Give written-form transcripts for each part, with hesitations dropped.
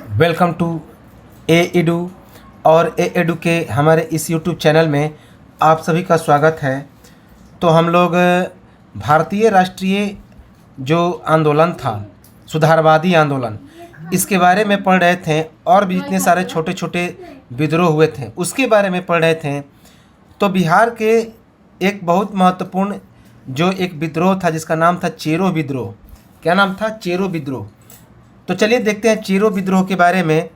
Welcome to edu और edu के हमारे इस यूट्यूब चैनल में आप सभी का स्वागत है। तो हम लोग भारतीय राष्ट्रीय जो आंदोलन था, सुधारवादी आंदोलन, इसके बारे में पढ़ रहे थे और भी जितने सारे छोटे छोटे विद्रोह हुए थे उसके बारे में पढ़ रहे थे। तो बिहार के एक बहुत महत्वपूर्ण जो एक विद्रोह था जिसका नाम था चेरो विद्रोह। क्या नाम था? चेरो विद्रोह। तो चलिए देखते हैं चेरो विद्रोह के बारे में।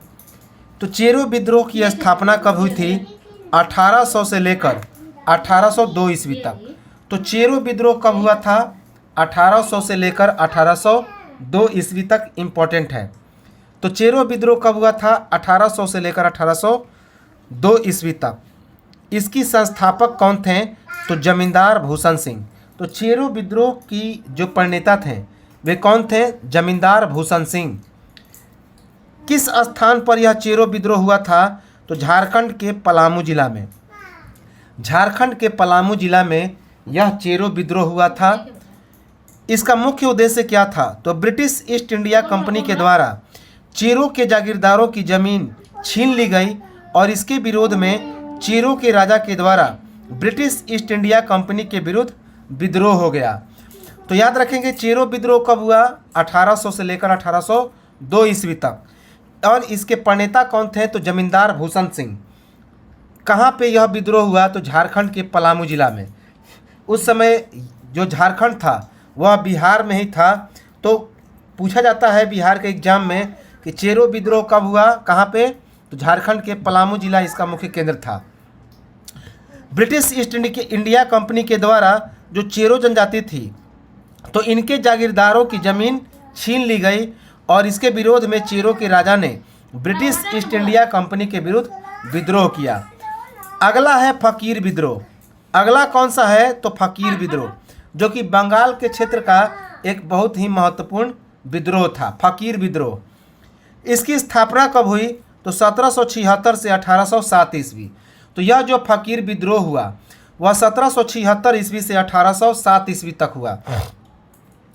तो चेरो विद्रोह की स्थापना कब हुई थी? 1800 से लेकर 1802 ईस्वी तक। तो चेरो विद्रोह कब हुआ था? 1800 से लेकर 1802 ईस्वी तक इम्पोर्टेंट है। तो चेरो विद्रोह कब हुआ था? 1800 से लेकर 1802 ईस्वी तक। इसकी संस्थापक कौन थे? तो जमींदार भूषण सिंह। तो चेरो विद्रोह की जो प्रणेता थे वे कौन थे? जमींदार भूषण सिंह। किस स्थान पर यह चेरो विद्रोह हुआ था? तो झारखंड के पलामू जिला में। झारखंड के पलामू जिला में यह चेरो विद्रोह हुआ था। इसका मुख्य उद्देश्य क्या था? तो ब्रिटिश ईस्ट इंडिया कंपनी के द्वारा चेरो के जागीरदारों की जमीन छीन ली गई और इसके विरोध में चेरो के राजा के द्वारा ब्रिटिश ईस्ट इंडिया कंपनी के विरुद्ध विद्रोह हो गया। तो याद रखेंगे चेरो विद्रोह कब हुआ? 1800 से लेकर 1802 ईस्वी तक। और इसके प्रणेता कौन थे? तो जमींदार भूषण सिंह। कहाँ पे यह विद्रोह हुआ? तो झारखंड के पलामू जिला में। उस समय जो झारखंड था वह बिहार में ही था। तो पूछा जाता है बिहार के एग्जाम में कि चेरो विद्रोह कब हुआ, कहाँ पे? तो झारखंड के पलामू जिला इसका मुख्य केंद्र था। ब्रिटिश ईस्ट इंडिया कंपनी के द्वारा जो चेरो जनजाति थी तो इनके जागीरदारों की ज़मीन छीन ली गई और इसके विरोध में चेरो के राजा ने ब्रिटिश ईस्ट इंडिया कंपनी के विरुद्ध विद्रोह किया। अगला है फकीर विद्रोह। अगला कौन सा है? तो फकीर विद्रोह, जो कि बंगाल के क्षेत्र का एक बहुत ही महत्वपूर्ण विद्रोह था, फकीर विद्रोह। इसकी स्थापना कब हुई? तो 1776 से 1807 ईस्वी। तो यह जो फकीर विद्रोह हुआ वह 1776 ईस्वी से 1807 ईस्वी तक हुआ।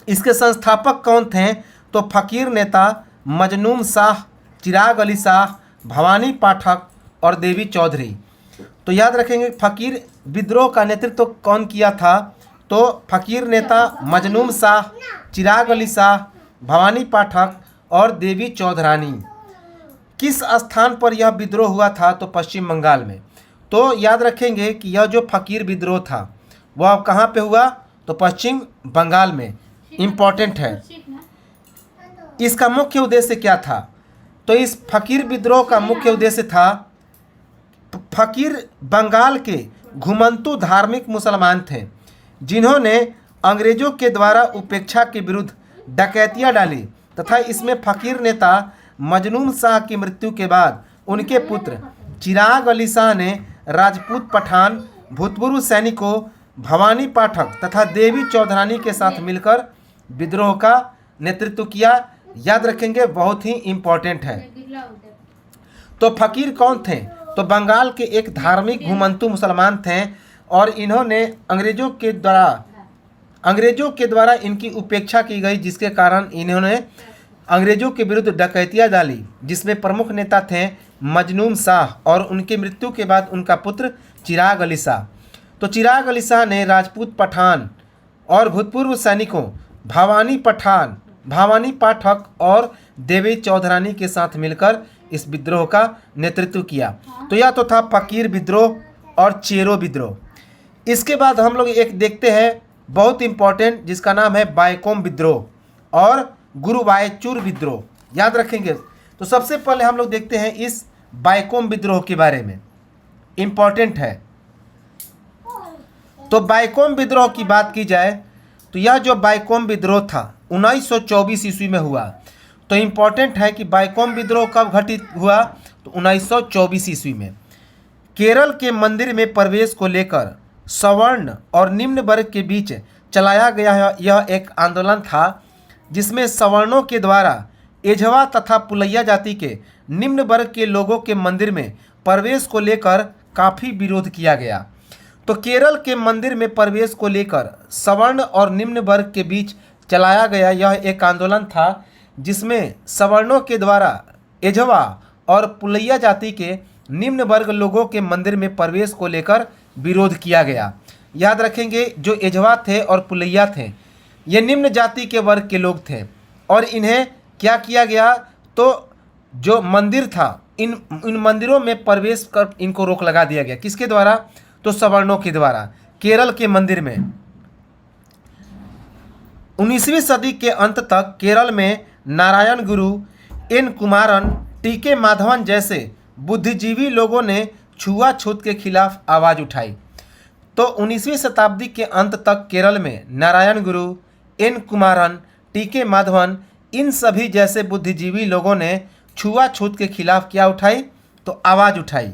इसके संस्थापक कौन थे? तो फकीर नेता मजनूम शाह, चिराग अली शाह, भवानी पाठक और देवी चौधरी। तो याद रखेंगे फकीर विद्रोह का नेतृत्व कौन किया था? तो फकीर नेता मजनूम शाह, चिराग अली शाह, भवानी पाठक और देवी चौधरानी। किस स्थान पर यह विद्रोह हुआ था? तो पश्चिम बंगाल में। तो याद रखेंगे कि यह जो फकीर विद्रोह था वह कहाँ पे हुआ? तो पश्चिम बंगाल में। इम्पॉर्टेंट है। इसका मुख्य उद्देश्य क्या था? तो इस फकीर विद्रोह का मुख्य उद्देश्य था, फकीर बंगाल के घुमंतु धार्मिक मुसलमान थे जिन्होंने अंग्रेजों के द्वारा उपेक्षा के विरुद्ध डकैतियां डाली तथा इसमें फकीर नेता मजनूम शाह की मृत्यु के बाद उनके पुत्र चिराग अली शाह ने राजपूत पठान, भूतपूर्व सैनिकों भवानी पाठक तथा देवी चौधरानी के साथ मिलकर विद्रोह का नेतृत्व किया। याद रखेंगे, बहुत ही इम्पोर्टेंट है। तो फकीर कौन थे? तो बंगाल के एक धार्मिक घुमंतु मुसलमान थे और इन्होंने अंग्रेजों के द्वारा इनकी उपेक्षा की गई, जिसके कारण इन्होंने अंग्रेजों के विरुद्ध डकैतियां डाली, जिसमें प्रमुख नेता थे मजनूम शाह और उनकी मृत्यु के बाद उनका पुत्र चिराग अली शाह। तो चिराग अली शाह ने राजपूत पठान और भूतपूर्व सैनिकों भवानी पाठक और देवी चौधरानी के साथ मिलकर इस विद्रोह का नेतृत्व किया। तो यह तो था फकीर विद्रोह और चेरो विद्रोह। इसके बाद हम लोग एक देखते हैं बहुत इम्पोर्टेंट, जिसका नाम है बायकोम विद्रोह और गुरुवायचुर विद्रोह। याद रखेंगे। तो सबसे पहले हम लोग देखते हैं इस बायकोम विद्रोह के बारे में, इम्पोर्टेंट है। तो बायकोम विद्रोह की बात की जाए तो यह जो बायकोम विद्रोह था 1924 ईस्वी में हुआ। तो इम्पोर्टेंट है कि बायकोम विद्रोह कब घटित हुआ? तो 1924 ईस्वी में। केरल के मंदिर में प्रवेश को लेकर सवर्ण और निम्न वर्ग के बीच चलाया गया यह एक आंदोलन था, जिसमें सवर्णों के द्वारा एझवा तथा पुलैया जाति के निम्न वर्ग के लोगों के मंदिर में प्रवेश को लेकर काफ़ी विरोध किया गया। तो केरल के मंदिर में प्रवेश को लेकर सवर्ण और निम्न वर्ग के बीच चलाया गया यह एक आंदोलन था, जिसमें सवर्णों के द्वारा एझवा और पुलैया जाति के निम्न वर्ग लोगों के मंदिर में प्रवेश को लेकर विरोध किया गया। याद रखेंगे, जो एझवा थे और पुलैया थे ये निम्न जाति के वर्ग के लोग थे और इन्हें क्या किया गया, तो जो मंदिर था इन मंदिरों में प्रवेश कर इनको रोक लगा दिया गया। किसके द्वारा, तो सवर्णों के द्वारा। केरल के मंदिर में 19वीं सदी के अंत तक केरल में नारायण गुरु, एन कुमारन, टीके माधवन जैसे बुद्धिजीवी लोगों ने छुआछूत के खिलाफ आवाज़ उठाई। तो 19वीं शताब्दी के अंत तक केरल में नारायण गुरु, एन कुमारन, टीके माधवन इन सभी जैसे बुद्धिजीवी लोगों ने छुआछूत के खिलाफ क्या उठाई, तो आवाज़ उठाई।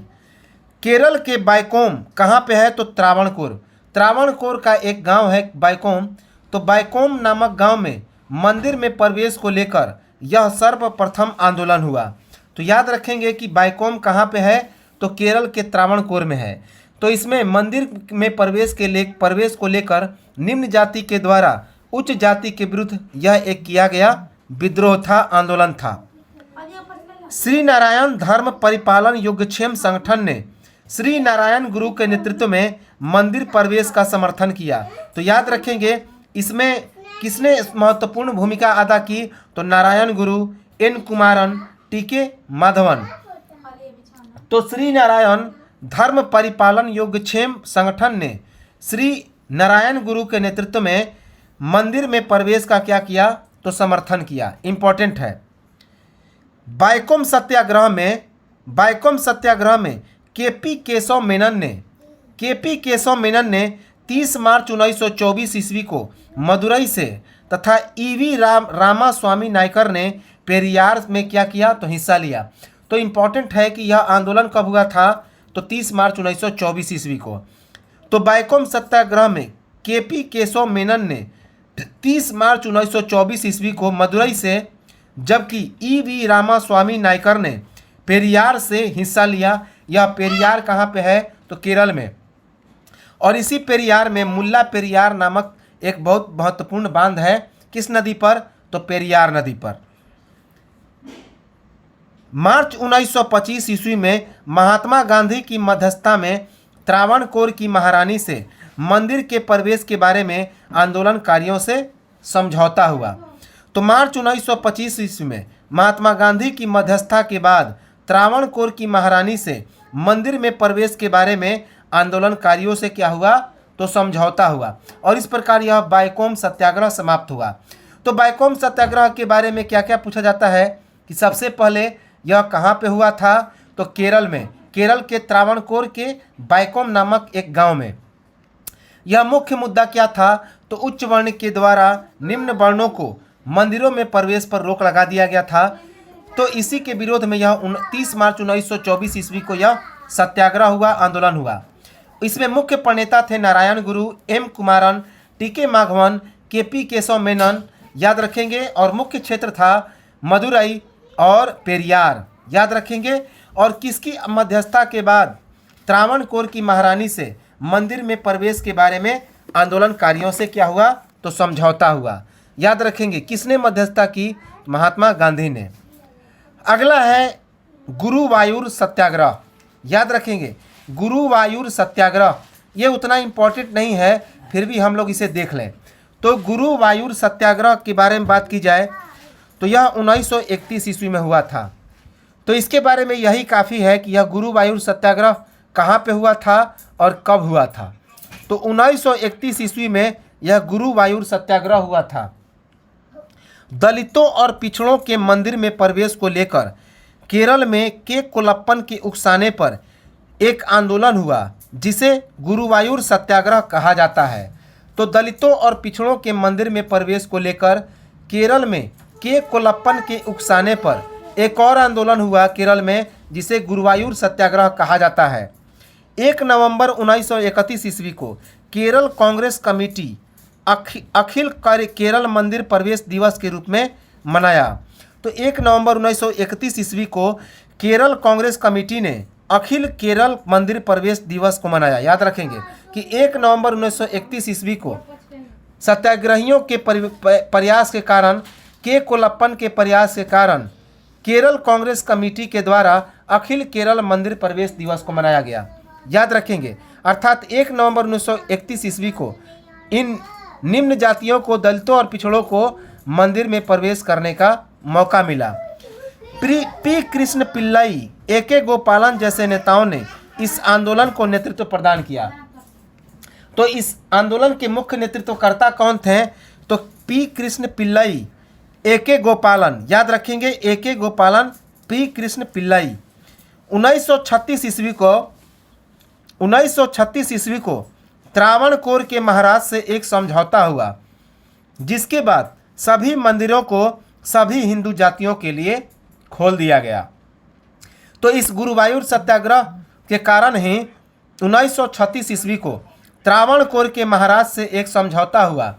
केरल के बायकोम कहाँ पे है, तो त्रावणकोर। त्रावणकोर का एक गांव है बायकोम। तो बायकोम नामक गांव में मंदिर में प्रवेश को लेकर यह सर्वप्रथम आंदोलन हुआ। तो याद रखेंगे कि बायकोम कहाँ पे है, तो केरल के त्रावणकोर में है। तो इसमें मंदिर में प्रवेश को लेकर निम्न जाति के द्वारा उच्च जाति के विरुद्ध यह एक किया गया विद्रोह था, आंदोलन था। श्री नारायण धर्म परिपालन योगक्षेम संगठन ने श्री नारायण गुरु के नेतृत्व में मंदिर प्रवेश का समर्थन किया। तो याद रखेंगे इसमें किसने महत्वपूर्ण भूमिका अदा की, तो नारायण गुरु, एन कुमारन, टीके माधवन। तो श्री नारायण धर्म परिपालन योगक्षेम संगठन ने श्री नारायण गुरु के नेतृत्व में मंदिर में प्रवेश का क्या किया, तो समर्थन किया। इंपॉर्टेंट है। बायकोम सत्याग्रह में केपी केशव मेनन ने 30 मार्च 1924 ईस्वी को मदुरई से तथा ईवी रामास्वामी नायकर ने पेरियार में क्या किया, तो हिस्सा लिया। तो इम्पॉर्टेंट है कि यह आंदोलन कब हुआ था, तो 30 मार्च 1924 ईस्वी को। तो बायकोम सत्याग्रह में केपी केशव मेनन ने 30 मार्च 1924 ईस्वी को मदुरई से, जबकि ईवी रामास्वामी नायकर ने पेरियार से हिस्सा लिया। यह पेरियार कहाँ पे है, तो केरल में। और इसी पेरियार में मुल्ला पेरियार नामक एक बहुत महत्वपूर्ण बांध है। किस नदी पर, तो पेरियार नदी पर। मार्च 1925 ईस्वी में महात्मा गांधी की मध्यस्थता में त्रावणकोर की महारानी से मंदिर के प्रवेश के बारे में आंदोलनकारियों से समझौता हुआ। तो मार्च 1925 ईस्वी में महात्मा गांधी की मध्यस्थता के बाद त्रावणकोर की महारानी से मंदिर में प्रवेश के बारे में आंदोलनकारियों से क्या हुआ, तो समझौता हुआ और इस प्रकार यह बायकोम सत्याग्रह समाप्त हुआ। तो बायकोम सत्याग्रह के बारे में क्या क्या पूछा जाता है कि सबसे पहले यह कहाँ पे हुआ था, तो केरल में, केरल के त्रावणकोर के बायकोम नामक एक गांव में। यह मुख्य मुद्दा क्या था, तो उच्च वर्ण के द्वारा निम्न वर्णों को मंदिरों में प्रवेश पर रोक लगा दिया गया था। तो इसी के विरोध में यह 30 मार्च 1924 ईस्वी को यह सत्याग्रह हुआ, आंदोलन हुआ। इसमें मुख्य प्रणेता थे नारायण गुरु, एम कुमारन, टीके माधवन, केपी केशव मेनन। याद रखेंगे। और मुख्य क्षेत्र था मदुरई और पेरियार। याद रखेंगे। और किसकी मध्यस्थता के बाद त्रावणकोर की महारानी से मंदिर में प्रवेश के बारे में आंदोलनकारियों से क्या हुआ, तो समझौता हुआ। याद रखेंगे किसने मध्यस्थता की, महात्मा गांधी ने। अगला है गुरुवायूर सत्याग्रह। याद रखेंगे गुरुवायूर सत्याग्रह, ये उतना इम्पोर्टेंट नहीं है, फिर भी हम लोग इसे देख लें। तो गुरुवायूर सत्याग्रह के बारे में बात की जाए तो यह 1931 ईस्वी में हुआ था। तो इसके बारे में यही काफ़ी है कि यह गुरुवायूर सत्याग्रह कहाँ पे हुआ था और कब हुआ था। तो 1931 ईस्वी में यह गुरुवायूर सत्याग्रह हुआ था। दलितों और पिछड़ों के मंदिर में प्रवेश को लेकर केरल में के कोलप्पन के उकसाने पर एक आंदोलन हुआ जिसे गुरुवायूर सत्याग्रह कहा जाता है। तो दलितों और पिछड़ों के मंदिर में प्रवेश को लेकर केरल में के कोलप्पन के उकसाने पर एक और आंदोलन हुआ केरल में, जिसे गुरुवायूर सत्याग्रह कहा जाता है। 1 नवंबर 1931 ईस्वी को केरल कांग्रेस कमेटी अखिल केरल मंदिर प्रवेश दिवस के रूप में मनाया। तो 1 नवंबर 1931 ईस्वी को केरल कांग्रेस कमेटी ने अखिल केरल मंदिर प्रवेश दिवस को मनाया। याद रखेंगे कि 1 नवंबर 1931 ईस्वी को सत्याग्रहियों के प्रयास के कारण, के कोलप्पन के प्रयास के कारण केरल कांग्रेस कमेटी के द्वारा अखिल केरल मंदिर प्रवेश दिवस को मनाया गया। याद रखेंगे, अर्थात 1 नवंबर 1931 ईस्वी को इन निम्न जातियों को, दलितों और पिछड़ों को मंदिर में प्रवेश करने का मौका मिला। पी कृष्ण पिल्लाई, AK गोपालन जैसे नेताओं ने इस आंदोलन को नेतृत्व प्रदान किया। तो इस आंदोलन के मुख्य नेतृत्वकर्ता कौन थे? तो पी कृष्ण पिल्लाई, AK गोपालन। याद रखेंगे, AK गोपालन, पी कृष्ण पिल्लाई। 1936 ईस्वी को त्रावणकोर के महाराज से एक समझौता हुआ, जिसके बाद सभी मंदिरों को सभी हिंदू जातियों के लिए खोल दिया गया। तो इस गुरुवायूर सत्याग्रह के कारण ही 1936 ईस्वी को त्रावणकोर के महाराज से एक समझौता हुआ,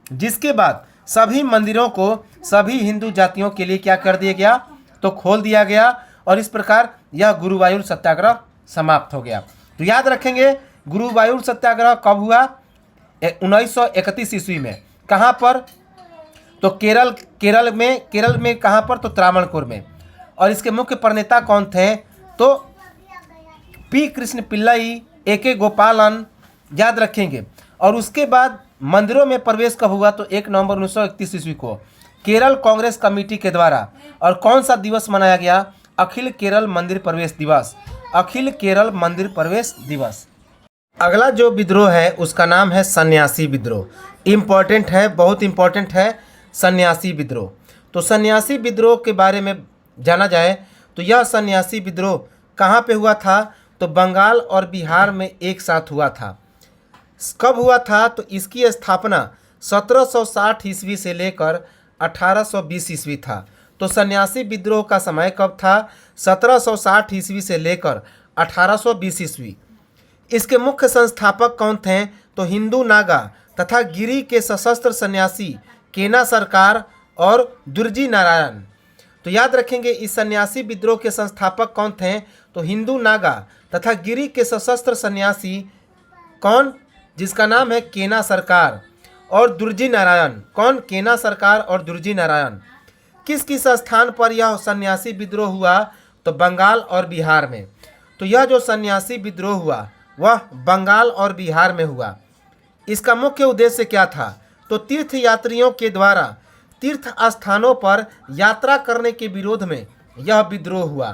जिसके बाद सभी मंदिरों को सभी हिंदू जातियों के लिए क्या कर दिया गया? तो खोल दिया गया, और इस प्रकार यह गुरुवायूर सत्याग्रह समाप्त हो गया। तो याद रखेंगे, गुरुवायूर सत्याग्रह कब हुआ? 1931 ईस्वी में। कहाँ पर? तो केरल में कहाँ पर? तो त्रावणकोर में। और इसके मुख्य प्रणेता कौन थे? तो पी कृष्ण पिल्लाई, AK गोपालन। याद रखेंगे। और उसके बाद मंदिरों में प्रवेश कब हुआ? तो 1 नवंबर 1931 ईस्वी को केरल कांग्रेस कमेटी के द्वारा। और कौन सा दिवस मनाया गया? अखिल केरल मंदिर प्रवेश दिवस। अखिल केरल मंदिर प्रवेश दिवस। अगला जो विद्रोह है उसका नाम है सन्यासी विद्रोह। इम्पॉर्टेंट है, बहुत इम्पॉर्टेंट है सन्यासी विद्रोह। तो सन्यासी विद्रोह के बारे में जाना जाए तो यह सन्यासी विद्रोह कहाँ पे हुआ था? तो बंगाल और बिहार में एक साथ हुआ था। कब हुआ था? तो इसकी स्थापना 1760 ईस्वी से लेकर 1820 ईस्वी था। तो सन्यासी विद्रोह का समय कब था? 1760 ईस्वी से लेकर 1820 ईस्वी। इसके मुख्य संस्थापक कौन थे? तो हिंदू नागा तथा गिरी के सशस्त्र सन्यासी केना सरकार और दुर्जी नारायण। तो याद रखेंगे, इस सन्यासी विद्रोह के संस्थापक कौन थे? तो हिंदू नागा तथा गिरी के सशस्त्र सन्यासी कौन? जिसका नाम है केना सरकार और दुर्जी नारायण। कौन? केना सरकार और दुर्जी नारायण। किस किस स्थान पर यह सन्यासी विद्रोह हुआ? तो बंगाल और बिहार में। तो यह जो सन्यासी विद्रोह हुआ वह बंगाल और बिहार में हुआ। इसका मुख्य उद्देश्य क्या था? तो तीर्थ यात्रियों के द्वारा तीर्थ स्थानों पर यात्रा करने के विरोध में यह विद्रोह हुआ।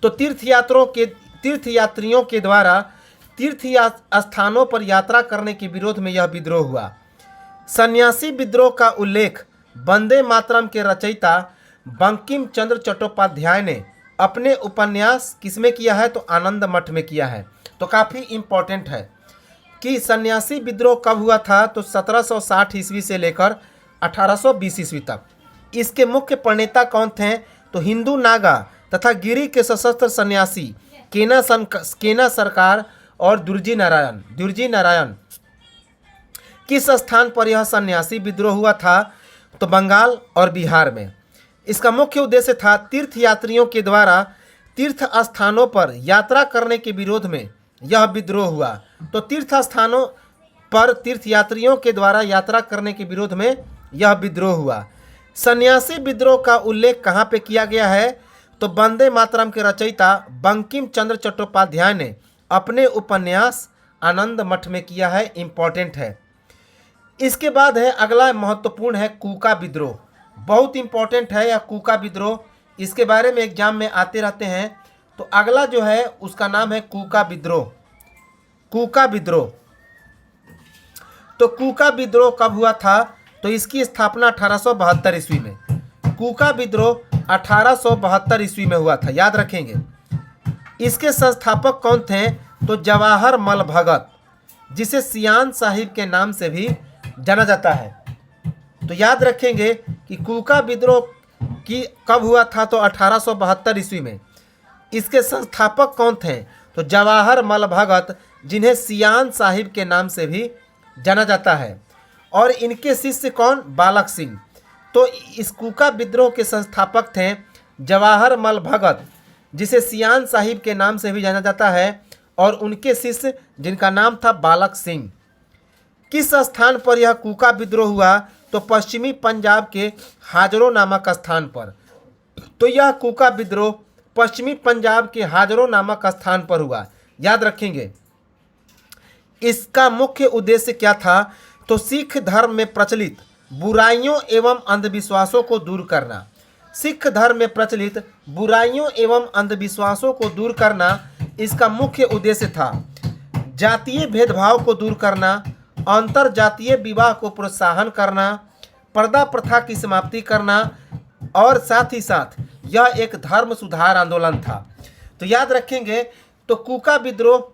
तो तीर्थ यात्रियों के द्वारा तीर्थ स्थानों पर यात्रा करने के विरोध में यह विद्रोह हुआ। सन्यासी विद्रोह का उल्लेख वंदे मातरम के रचयिता बंकिम चंद्र चट्टोपाध्याय ने अपने उपन्यास किसमें किया है? तो आनंद मठ में किया है। तो काफ़ी इम्पोर्टेंट है कि सन्यासी विद्रोह कब हुआ था? तो 1760 ईस्वी से लेकर 1820 ईस्वी तक। इसके मुख्य प्रणेता कौन थे? तो हिंदू नागा तथा गिरी के सशस्त्र सन्यासी केना सरकार और दुर्जी नारायण। किस स्थान पर यह सन्यासी विद्रोह हुआ था? तो बंगाल और बिहार में। इसका मुख्य उद्देश्य था तीर्थ यात्रियों के द्वारा तीर्थ स्थानों पर यात्रा करने के विरोध में यह विद्रोह हुआ। तो तीर्थ स्थानों पर तीर्थ यात्रियों के द्वारा यात्रा करने के विरोध में यह विद्रोह हुआ। सन्यासी विद्रोह का उल्लेख कहाँ पे किया गया है? तो वंदे मातरम के रचयिता बंकिम चंद्र चट्टोपाध्याय ने अपने उपन्यास आनंद मठ में किया है। इम्पॉर्टेंट है। इसके बाद है अगला महत्वपूर्ण है कूका विद्रोह। बहुत इम्पॉर्टेंट है यह कूका विद्रोह, इसके बारे में एग्जाम में आते रहते हैं। तो अगला जो है उसका नाम है कूका विद्रोह। तो कूका विद्रोह कब हुआ था? तो इसकी स्थापना 1872 ईस्वी में। कूका विद्रोह 1872 ईस्वी में हुआ था। याद रखेंगे। इसके संस्थापक कौन थे? तो जवाहर मल भगत, जिसे सियान साहिब के नाम से भी जाना जाता है। तो याद रखेंगे कि कूका विद्रोह की कब हुआ था? तो 1872 ईस्वी में। इसके संस्थापक कौन थे? तो जवाहर मल भगत, जिन्हें सियान साहिब के नाम से भी जाना जाता है। और इनके शिष्य कौन? बालक सिंह। तो इस कूका विद्रोह के संस्थापक थे जवाहर मल भगत, जिसे सियान साहिब के नाम से भी जाना जाता है, और उनके शिष्य जिनका नाम था बालक सिंह। किस स्थान पर यह कूका विद्रोह हुआ? तो पश्चिमी पंजाब के हाजरो नामक स्थान पर। तो यह कूका विद्रोह पश्चिमी पंजाब के हाजरो नामक स्थान पर हुआ। याद रखेंगे, इसका मुख्य उद्देश्य क्या था? तो सिख धर्म में प्रचलित बुराइयों एवं अंधविश्वासों को दूर करना। सिख धर्म में प्रचलित बुराइयों एवं अंधविश्वासों को दूर करना इसका मुख्य उद्देश्य था। जातीय भेदभाव को दूर करना, अंतर जातीय विवाह को प्रोत्साहन करना, पर्दा प्रथा की समाप्ति करना और साथ ही साथ यह एक धर्म सुधार आंदोलन था। तो याद रखेंगे, तो कूका विद्रोह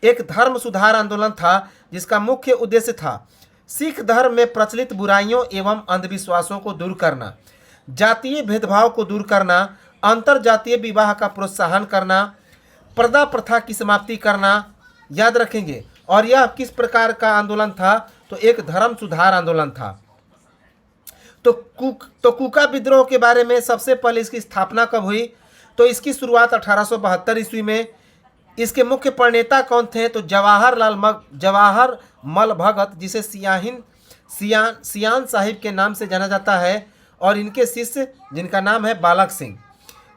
एक धर्म सुधार आंदोलन था जिसका मुख्य उद्देश्य था सिख धर्म में प्रचलित बुराइयों एवं अंधविश्वासों को दूर करना, जातीय भेदभाव को दूर करना, अंतर जातीय विवाह का प्रोत्साहन करना, पर्दा प्रथा की समाप्ति करना। याद रखेंगे, और यह किस प्रकार का आंदोलन था? तो एक धर्म सुधार आंदोलन था। तो कूका विद्रोह के बारे में सबसे पहले इसकी स्थापना कब हुई? तो इसकी शुरुआत 1872 ईस्वी में। इसके मुख्य प्रणेता कौन थे? तो जवाहर मल भगत, जिसे सियान साहिब के नाम से जाना जाता है, और इनके शिष्य जिनका नाम है बालक सिंह।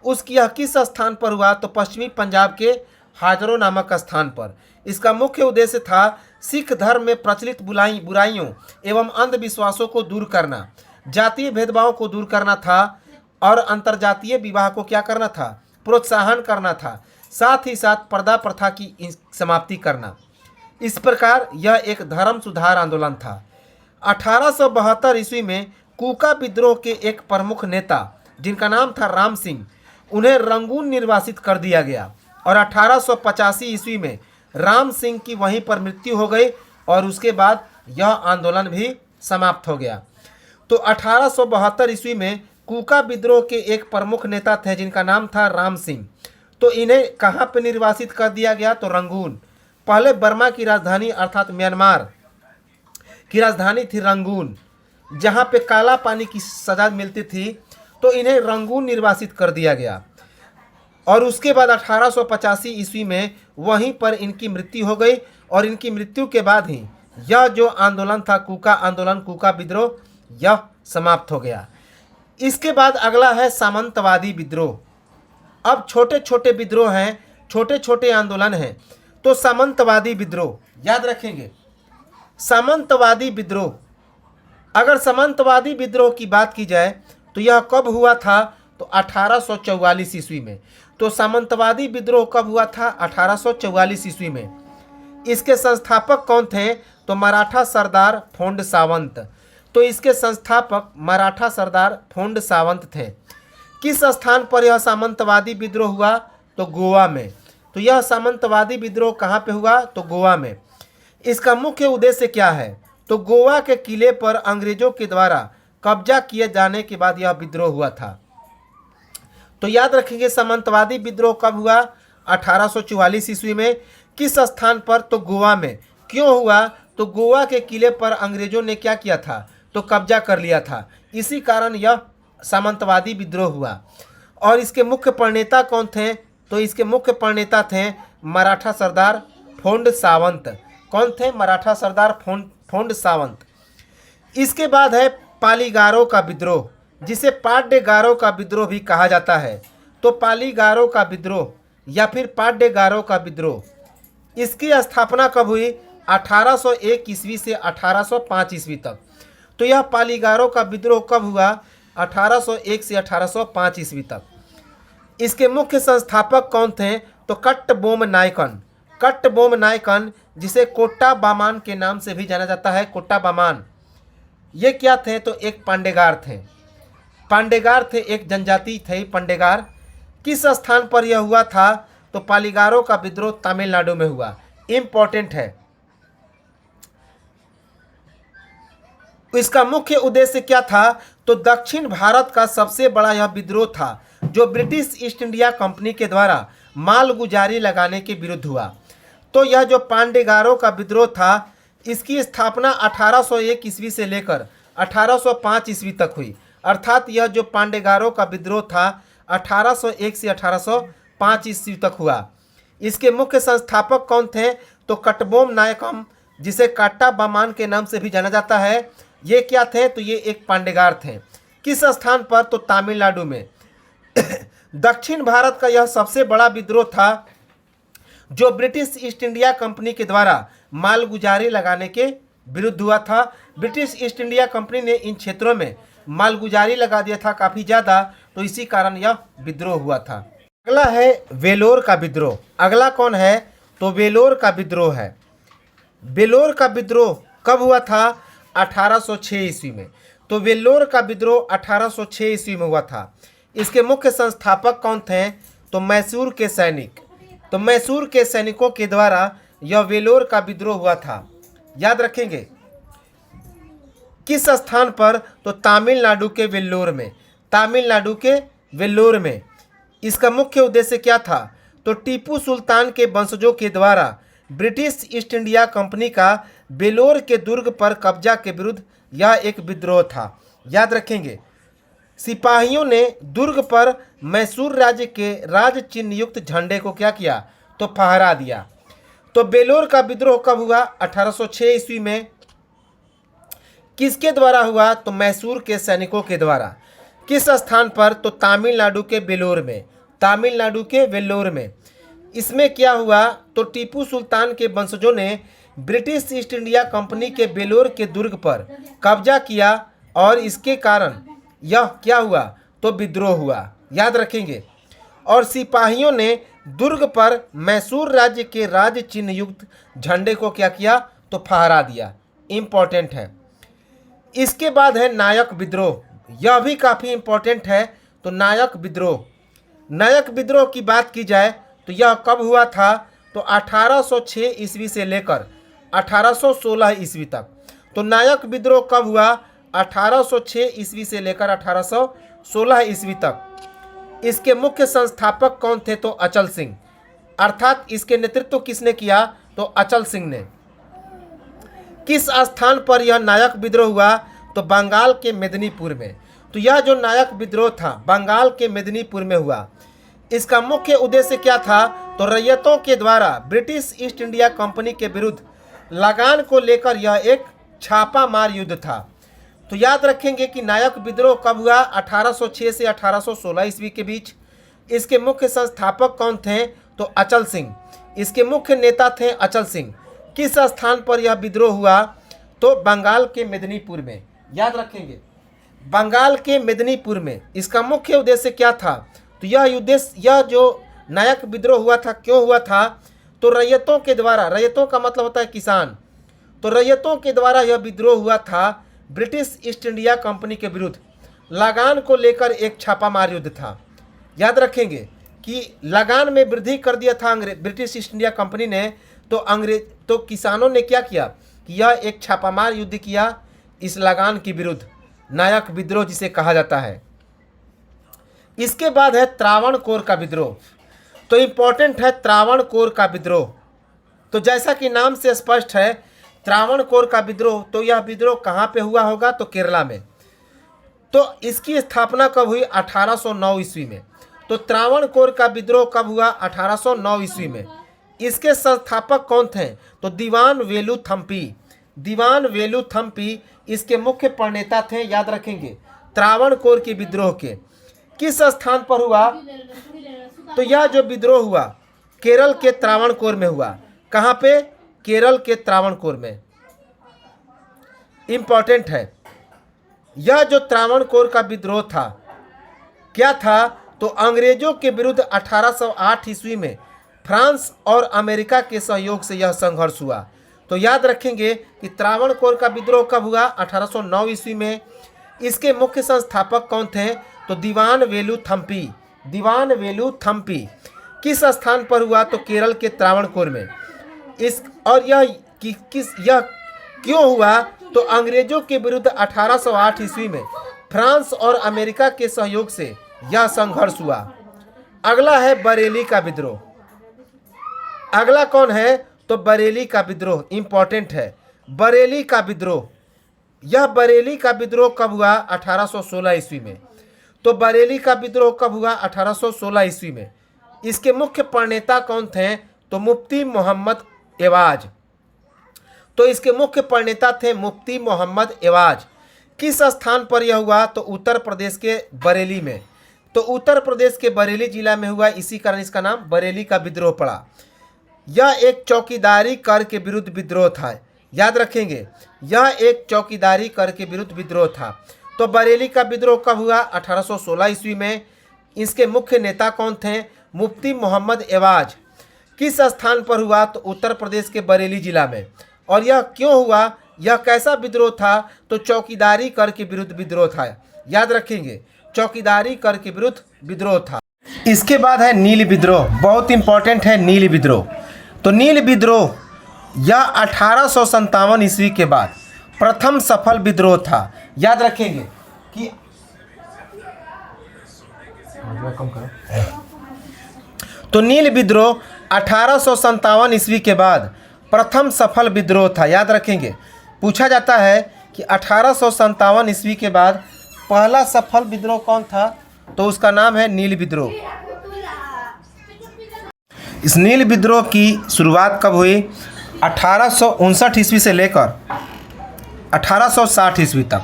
उसकी यह किस स्थान पर हुआ? तो पश्चिमी पंजाब के हाजरो नामक स्थान पर। इसका मुख्य उद्देश्य था सिख धर्म में प्रचलित बुराइयों एवं अंधविश्वासों को दूर करना, जातीय भेदभाव को दूर करना था और अंतरजातीय विवाह को क्या करना था? प्रोत्साहन करना था, साथ ही साथ पर्दा प्रथा की समाप्ति करना। इस प्रकार यह एक धर्म सुधार आंदोलन था। 1872 ईस्वी में कूका विद्रोह के एक प्रमुख नेता जिनका नाम था राम सिंह, उन्हें रंगून निर्वासित कर दिया गया और 1885 ईस्वी में राम सिंह की वहीं पर मृत्यु हो गई और उसके बाद यह आंदोलन भी समाप्त हो गया। तो 1872 ईस्वी में कूका विद्रोह के एक प्रमुख नेता थे जिनका नाम था राम सिंह। तो इन्हें कहाँ पर निर्वासित कर दिया गया? तो रंगून। पहले बर्मा की राजधानी अर्थात म्यांमार की राजधानी थी रंगून, जहाँ पे काला पानी की सजा मिलती थी। तो इन्हें रंगून निर्वासित कर दिया गया और उसके बाद 1885 ईस्वी में वहीं पर इनकी मृत्यु हो गई और इनकी मृत्यु के बाद ही यह जो आंदोलन था कूका आंदोलन, कूका विद्रोह, यह समाप्त हो गया। इसके बाद अगला है सामंतवादी विद्रोह। अब छोटे छोटे विद्रोह हैं, छोटे छोटे आंदोलन हैं। तो सामंतवादी विद्रोह, याद रखेंगे, सामंतवादी विद्रोह, अगर सामंतवादी विद्रोह की बात की जाए तो यह कब हुआ था? तो 1844 ईस्वी में। तो सामंतवादी विद्रोह कब हुआ था? 1844 ईस्वी में। इसके संस्थापक कौन थे? तो मराठा सरदार फोंड सावंत। तो इसके संस्थापक मराठा सरदार फोंड सावंत थे। किस स्थान पर यह सामंतवादी विद्रोह हुआ? तो गोवा में। तो यह सामंतवादी विद्रोह कहाँ पे हुआ? तो गोवा में। इसका मुख्य उद्देश्य क्या है? तो गोवा के किले पर अंग्रेजों के द्वारा कब्जा किए जाने के बाद यह विद्रोह हुआ था। तो याद रखेंगे, सामंतवादी विद्रोह कब हुआ? 1844 ईस्वी में। किस स्थान पर? तो गोवा में। क्यों हुआ? तो गोवा के किले पर अंग्रेजों ने क्या किया था? तो कब्जा कर लिया था। इसी कारण यह सामंतवादी विद्रोह हुआ। और इसके मुख्य प्रणेता कौन थे? तो इसके मुख्य प्रणेता थे मराठा सरदार फोंड सावंत। कौन थे? मराठा सरदार फोंड सावंत। इसके बाद है पालीगारों का विद्रोह, जिसे पाड्यगारों का विद्रोह भी कहा जाता है। तो पालीगारों का विद्रोह या फिर पाड्यगारों का विद्रोह, इसकी स्थापना कब हुई? 1801 ईस्वी से 1805 ईस्वी तक। तो यह पालीगारों का विद्रोह कब हुआ? 1801 से 1805 ईस्वी तक। इसके मुख्य संस्थापक कौन थे? तो कट्टबोम नायकन। कट्टबोम नायकन, जिसे कोट्टा बामान के नाम से भी जाना जाता है, कोट्टा बामान, ये क्या थे? तो एक पांडेगार थे। पांडेगार थे, एक जनजाति थे पांडेगार। किस स्थान पर यह हुआ था? तो पालीगारों का विद्रोह तमिलनाडु में हुआ। इंपॉर्टेंट है। इसका मुख्य उद्देश्य क्या था? तो दक्षिण भारत का सबसे बड़ा यह विद्रोह था जो ब्रिटिश ईस्ट इंडिया कंपनी के द्वारा मालगुजारी लगाने के विरुद्ध हुआ। तो यह जो पांडेगारों का विद्रोह था, इसकी स्थापना 1801 ईस्वी से लेकर 1805 ईस्वी तक हुई। अर्थात यह जो पांडेगारों का विद्रोह था 1801 से 1805 ईस्वी तक हुआ। इसके मुख्य संस्थापक कौन थे? तो कट्टबोम नायकम, जिसे काट्टा बामान के नाम से भी जाना जाता है। ये क्या थे? तो ये एक पांडेगार थे। किस स्थान पर? तो तमिलनाडु में। दक्षिण भारत का यह सबसे बड़ा विद्रोह था जो ब्रिटिश ईस्ट इंडिया कंपनी के द्वारा मालगुजारी लगाने के विरुद्ध हुआ था। ब्रिटिश ईस्ट इंडिया कंपनी ने इन क्षेत्रों में मालगुजारी लगा दिया था काफ़ी ज़्यादा, तो इसी कारण यह विद्रोह हुआ था। अगला है वेलोर का विद्रोह। अगला कौन है? तो वेलोर का विद्रोह है। वेलोर का विद्रोह कब हुआ था? 1806 ईस्वी में। तो वेलोर का विद्रोह 1806 ईस्वी में हुआ था। इसके मुख्य संस्थापक कौन थे? तो मैसूर के सैनिक। तो मैसूर के सैनिकों के द्वारा यह वेलोर का विद्रोह हुआ था। याद रखेंगे किस स्थान पर? तो तमिलनाडु के वेल्लोर में। तमिलनाडु के वेल्लोर में। इसका मुख्य उद्देश्य क्या था? तो टीपू सुल्तान के वंशजों के द्वारा ब्रिटिश ईस्ट इंडिया कंपनी का वेलोर के दुर्ग पर कब्जा के विरुद्ध यह एक विद्रोह था। याद रखेंगे सिपाहियों ने दुर्ग पर मैसूर राज्य के राज चिन्ह युक्त झंडे को क्या किया? तो फहरा दिया। तो वेलोर का विद्रोह कब हुआ? 1806 ईस्वी में। किसके द्वारा हुआ? तो मैसूर के सैनिकों के द्वारा। किस स्थान पर? तो तमिलनाडु के वेलोर में। तमिलनाडु के वेल्लोर में। इसमें क्या हुआ? तो टीपू सुल्तान के वंशजों ने ब्रिटिश ईस्ट इंडिया कंपनी के वेलोर के दुर्ग पर कब्जा किया और इसके कारण यह क्या हुआ? तो विद्रोह हुआ। याद रखेंगे। और सिपाहियों ने दुर्ग पर मैसूर राज्य के राज चिन्ह युक्त झंडे को क्या किया? तो फहरा दिया। इम्पोर्टेंट है। इसके बाद है नायक विद्रोह। यह भी काफ़ी इम्पोर्टेंट है। तो नायक विद्रोह, नायक विद्रोह की बात की जाए तो यह कब हुआ था? तो 1806 ईस्वी से लेकर 1816 ईस्वी तक। तो नायक विद्रोह कब हुआ? 1806 ईस्वी से लेकर 1816 ईस्वी तक। इसके मुख्य संस्थापक कौन थे? तो अचल सिंह। अर्थात इसके नेतृत्व किसने किया? तो अचल सिंह ने। किस स्थान पर यह नायक विद्रोह हुआ? तो बंगाल के मेदिनीपुर में। तो यह जो नायक विद्रोह था बंगाल के मेदिनीपुर में हुआ। इसका मुख्य उद्देश्य क्या था? तो रैयतों के द्वारा ब्रिटिश ईस्ट इंडिया कंपनी के विरुद्ध लगान को लेकर यह एक छापा मार युद्ध था। तो याद रखेंगे कि नायक विद्रोह कब हुआ? 1806 से 1816 ईस्वी के बीच। इसके मुख्य संस्थापक कौन थे? तो अचल सिंह। इसके मुख्य नेता थे अचल सिंह। किस स्थान पर यह विद्रोह हुआ? तो बंगाल के मेदिनीपुर में। याद रखेंगे बंगाल के मेदिनीपुर में। इसका मुख्य उद्देश्य क्या था? तो यह जो नायक विद्रोह हुआ था क्यों हुआ था? तो रैयतों के द्वारा, रैयतों का मतलब होता है किसान, तो रैयतों के द्वारा यह विद्रोह हुआ था ब्रिटिश ईस्ट इंडिया कंपनी के विरुद्ध। लगान को लेकर एक छापामार युद्ध था। याद रखेंगे कि लगान में वृद्धि कर दिया था ब्रिटिश ईस्ट इंडिया कंपनी ने। तो किसानों ने क्या किया कि यह एक छापामार युद्ध किया इस लगान के विरुद्ध, नायक विद्रोह जिसे कहा जाता है। इसके बाद है त्रावणकोर का विद्रोह। तो इम्पोर्टेंट है त्रावणकोर का विद्रोह। तो जैसा कि नाम से स्पष्ट है त्रावणकोर का विद्रोह, तो यह विद्रोह कहाँ पे हुआ होगा? तो केरला में। तो इसकी स्थापना कब हुई? 1809 ईस्वी में। तो त्रावणकोर का विद्रोह कब हुआ? 1809 ईस्वी में। इसके संस्थापक कौन थे? तो दीवान वेलुथम्पी। दीवान वेलुथम्पी इसके मुख्य प्रणेता थे। याद रखेंगे त्रावणकोर के विद्रोह के। किस स्थान पर हुआ? तो यह जो विद्रोह हुआ केरल के त्रावणकोर में हुआ। कहाँ पे? केरल के त्रावणकोर में। इंपॉर्टेंट है। यह जो त्रावणकोर का विद्रोह था क्या था? तो अंग्रेजों के विरुद्ध 1808 ईस्वी में फ्रांस और अमेरिका के सहयोग से यह संघर्ष हुआ। तो याद रखेंगे कि त्रावणकोर का विद्रोह कब हुआ? 1809 ईस्वी में। इसके मुख्य संस्थापक कौन थे? तो दीवान वेलुथम्पी। दीवान वेलुथम्पी किस स्थान पर हुआ? तो केरल के त्रावणकोर में। यह क्यों हुआ? तो अंग्रेजों के विरुद्ध 1808 ईस्वी में फ्रांस और अमेरिका के सहयोग से यह संघर्ष हुआ। अगला है बरेली का विद्रोह। अगला कौन है? तो बरेली का विद्रोह। इंपॉर्टेंट है बरेली का विद्रोह। यह बरेली का विद्रोह कब हुआ? 1816 ईस्वी में। तो बरेली का विद्रोह कब हुआ? 1816 ईस्वी में। इसके मुख्य प्रणेता कौन थे? तो मुफ्ती मोहम्मद एवाज। तो इसके मुख्य प्रणेता थे मुफ्ती मोहम्मद एवाज। किस स्थान पर यह हुआ? तो उत्तर प्रदेश के बरेली में। तो उत्तर प्रदेश के बरेली जिला में हुआ, इसी कारण इसका नाम बरेली का विद्रोह पड़ा। यह एक चौकीदारी कर के विरुद्ध विद्रोह था, याद रखेंगे, यह एक चौकीदारी कर के विरुद्ध विद्रोह था। तो बरेली का विद्रोह कब हुआ? 1816 ईस्वी में। इसके मुख्य नेता कौन थे? मुफ्ती मोहम्मद एवाज। किस स्थान पर हुआ? तो उत्तर प्रदेश के बरेली जिला में। और यह क्यों हुआ? यह कैसा विद्रोह था? तो चौकीदारी कर के विरुद्ध विद्रोह था, याद रखेंगे, चौकीदारी कर के विरुद्ध विद्रोह था। इसके बाद है नील विद्रोह, बहुत इंपॉर्टेंट है नील विद्रोह। तो नील विद्रोह यह 1857 ईस्वी के बाद प्रथम सफल विद्रोह था, याद रखेंगे कि तो नील विद्रोह 1857 ईस्वी के बाद प्रथम सफल विद्रोह था, याद रखेंगे। पूछा जाता है कि 1857 ईस्वी के बाद पहला सफल विद्रोह कौन था? तो उसका नाम है नील विद्रोह। इस नील विद्रोह की शुरुआत कब हुई? 1859 ईस्वी से लेकर 1860 ईस्वी तक।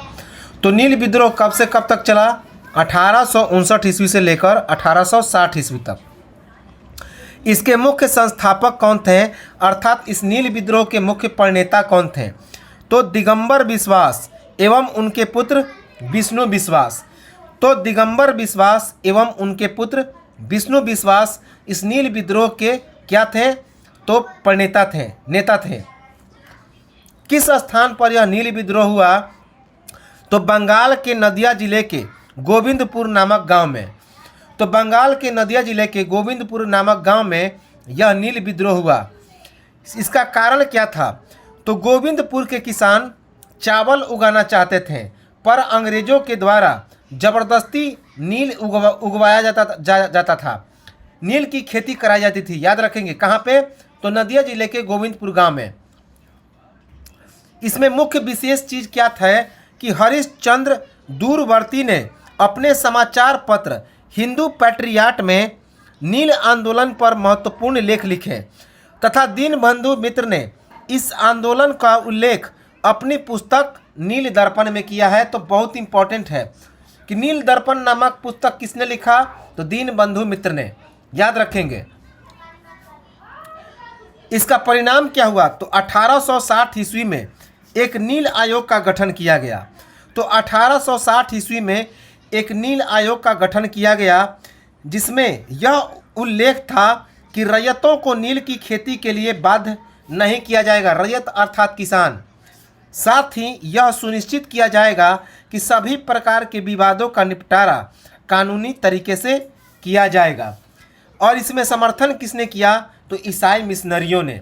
तो नील विद्रोह कब से कब तक चला? 1859 ईस्वी से लेकर 1860 ईस्वी तक। इसके मुख्य संस्थापक कौन थे, अर्थात इस नील विद्रोह के मुख्य प्रणेता कौन थे? तो दिगंबर बिश्वास एवं उनके पुत्र विष्णु विश्वास। तो दिगंबर विश्वास एवं उनके पुत्र विष्णु विश्वास इस नील विद्रोह के क्या थे? तो प्रणेता थे, नेता थे। किस स्थान पर यह नील विद्रोह हुआ? तो बंगाल के नदिया जिले के गोविंदपुर नामक गांव में। तो बंगाल के नदिया जिले के गोविंदपुर नामक गांव में यह नील विद्रोह हुआ। इसका कारण क्या था? तो गोविंदपुर के किसान चावल उगाना चाहते थे, पर अंग्रेजों के द्वारा जबरदस्ती नील उगवाया जाता था। नील की खेती कराई जाती थी, याद रखेंगे। कहाँ पे? तो नदिया जिले के गोविंदपुर गांव में। इसमें मुख्य विशेष चीज क्या था कि हरिश्चंद्र दूरवर्ती ने अपने समाचार पत्र हिंदू पैट्रियाट में नील आंदोलन पर महत्वपूर्ण लेख लिखे तथा दीनबंधु मित्र ने इस आंदोलन का उल्लेख अपनी पुस्तक नील दर्पण में किया है। तो बहुत इंपॉर्टेंट है कि नील दर्पण नामक पुस्तक किसने लिखा? तो दीनबंधु मित्र ने, याद रखेंगे। इसका परिणाम क्या हुआ? तो 1860 ईस्वी में एक नील आयोग का गठन किया गया। तो 1860 ईस्वी में एक नील आयोग का गठन किया गया, जिसमें यह उल्लेख था कि रैयतों को नील की खेती के लिए बाध्य नहीं किया जाएगा, रैयत अर्थात किसान। साथ ही यह सुनिश्चित किया जाएगा कि सभी प्रकार के विवादों का निपटारा कानूनी तरीके से किया जाएगा। और इसमें समर्थन किसने किया? तो ईसाई मिशनरियों ने।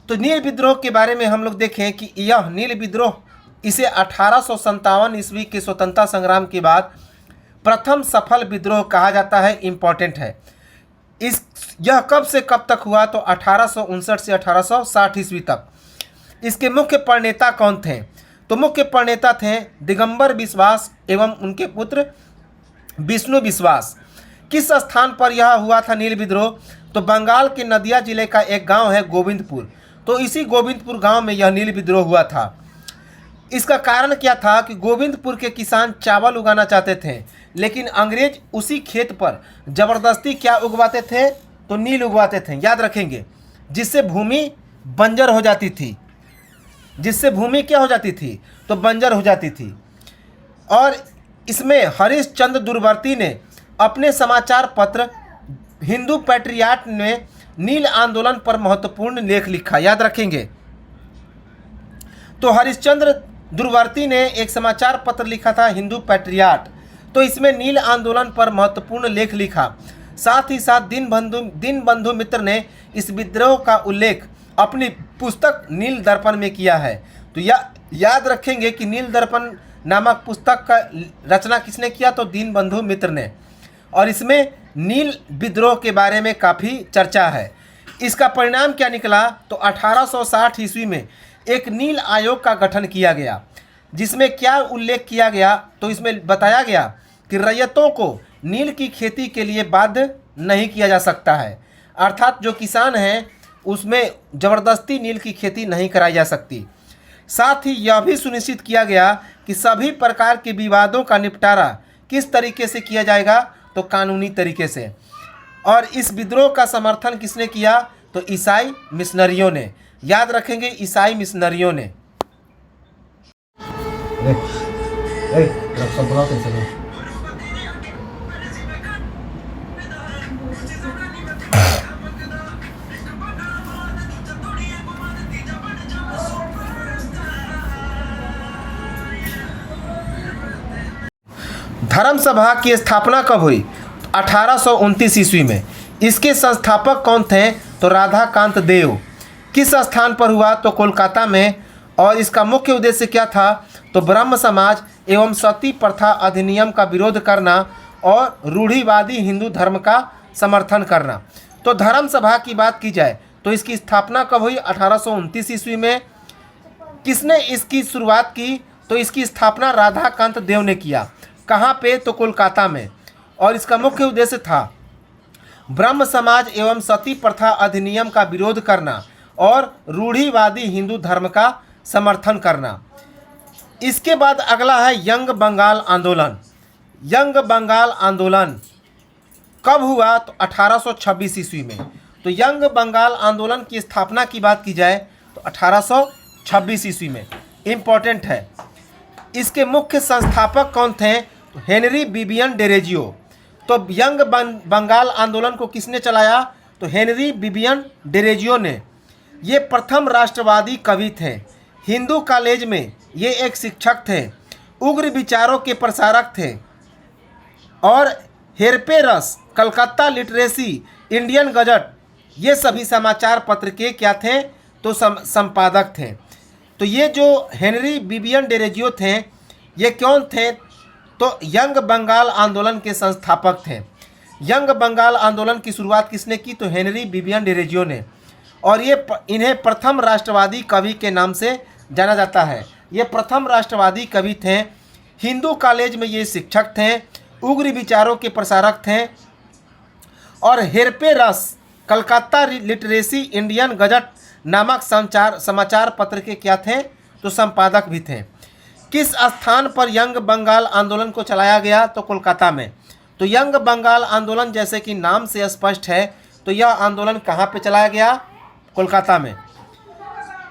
तो नील विद्रोह के बारे में हम लोग देखें कि यह नील विद्रोह, इसे 1857 ईस्वी के स्वतंत्रता संग्राम के बाद प्रथम सफल विद्रोह कहा जाता है, इम्पॉर्टेंट है। यह कब से कब तक हुआ? तो 1859 से 1860 ईस्वी तक। इसके मुख्य प्रणेता कौन थे? तो मुख्य प्रणेता थे दिगंबर विश्वास एवं उनके पुत्र विष्णु विश्वास। किस स्थान पर यह हुआ था नील विद्रोह? तो बंगाल के नदिया जिले का एक गांव है गोविंदपुर। तो इसी गोविंदपुर गांव में यह नील विद्रोह हुआ था। इसका कारण क्या था कि गोविंदपुर के किसान चावल उगाना चाहते थे, लेकिन अंग्रेज उसी खेत पर जबरदस्ती क्या उगवाते थे? तो नील उगवाते थे, याद रखेंगे, जिससे भूमि बंजर हो जाती थी। जिससे भूमि क्या हो जाती थी? तो बंजर हो जाती थी। और इसमें हरिश्चंद्र दूरवर्ती ने अपने समाचार पत्र हिंदू पैट्रियाट में नील आंदोलन पर महत्वपूर्ण लेख लिखा, याद रखेंगे। तो हरिश्चंद्र दूरवर्ती ने एक समाचार पत्र लिखा था हिंदू पैट्रियाट, तो इसमें नील आंदोलन पर महत्वपूर्ण लेख लिखा। साथ ही साथ दीनबंधु मित्र ने इस विद्रोह का उल्लेख अपनी पुस्तक नील दर्पण में किया है। तो याद रखेंगे कि नील दर्पण नामक पुस्तक का रचना किसने किया? तो दीनबंधु मित्र ने। और इसमें नील विद्रोह के बारे में काफ़ी चर्चा है। इसका परिणाम क्या निकला? तो 1860 ईस्वी में एक नील आयोग का गठन किया गया, जिसमें क्या उल्लेख किया गया? तो इसमें बताया गया कि रैयतों को नील की खेती के लिए बाध्य नहीं किया जा सकता है, अर्थात जो किसान हैं उसमें ज़बरदस्ती नील की खेती नहीं कराई जा सकती। साथ ही यह भी सुनिश्चित किया गया कि सभी प्रकार के विवादों का निपटारा किस तरीके से किया जाएगा? तो कानूनी तरीके से। और इस विद्रोह का समर्थन किसने किया? तो ईसाई मिशनरियों ने। याद रखेंगे, ईसाई मिशनरियों ने। धर्म सभा की स्थापना कब हुई? 1829 ईस्वी में। इसके संस्थापक कौन थे? तो राधाकांत देव। किस स्थान पर हुआ? तो कोलकाता में। और इसका मुख्य उद्देश्य क्या था? तो ब्रह्म समाज एवं सती प्रथा अधिनियम का विरोध करना और रूढ़िवादी हिंदू धर्म का समर्थन करना। तो धर्म सभा की बात की जाए तो इसकी स्थापना कब हुई? 1829 ईस्वी में। किसने इसकी शुरुआत की? तो इसकी स्थापना राधाकांत देव ने किया। कहाँ पे? तो कोलकाता में। और इसका मुख्य उद्देश्य था ब्रह्म समाज एवं सती प्रथा अधिनियम का विरोध करना और रूढ़िवादी हिंदू धर्म का समर्थन करना। इसके बाद अगला है यंग बंगाल आंदोलन। यंग बंगाल आंदोलन कब हुआ? तो 1826 ईस्वी में। तो यंग बंगाल आंदोलन की स्थापना की बात की जाए तो 1826 ईस्वी में। इम्पोर्टेंट है। इसके मुख्य संस्थापक कौन थे? तो हेनरी बिबियन डेरेजियो। तो यंग बंगाल आंदोलन को किसने चलाया? तो हेनरी बिबियन डेरेजियो ने। ये प्रथम राष्ट्रवादी कवि थे। हिंदू कॉलेज में ये एक शिक्षक थे। उग्र विचारों के प्रसारक थे और हेरपे रस, कलकत्ता लिटरेसी, इंडियन गजट, ये सभी समाचार पत्र के क्या थे? तो संपादक थे। तो ये जो हेनरी बिबियन डेरेजियो थे, ये कौन थे? तो यंग बंगाल आंदोलन के संस्थापक थे। यंग बंगाल आंदोलन की शुरुआत किसने की? तो हेनरी बिबियन डेरेजियो ने। और ये इन्हें प्रथम राष्ट्रवादी कवि के नाम से जाना जाता है। ये प्रथम राष्ट्रवादी कवि थे। हिंदू कॉलेज में ये शिक्षक थे। उग्र विचारों के प्रसारक थे और हेरपे रस, कलकत्ता लिटरेसी, इंडियन गजट नामक समाचार पत्र के क्या थे? तो संपादक भी थे। किस स्थान पर यंग बंगाल आंदोलन को चलाया गया? तो कोलकाता में। तो यंग बंगाल आंदोलन जैसे कि नाम से स्पष्ट है, तो यह आंदोलन कहाँ पे चलाया गया? कोलकाता में।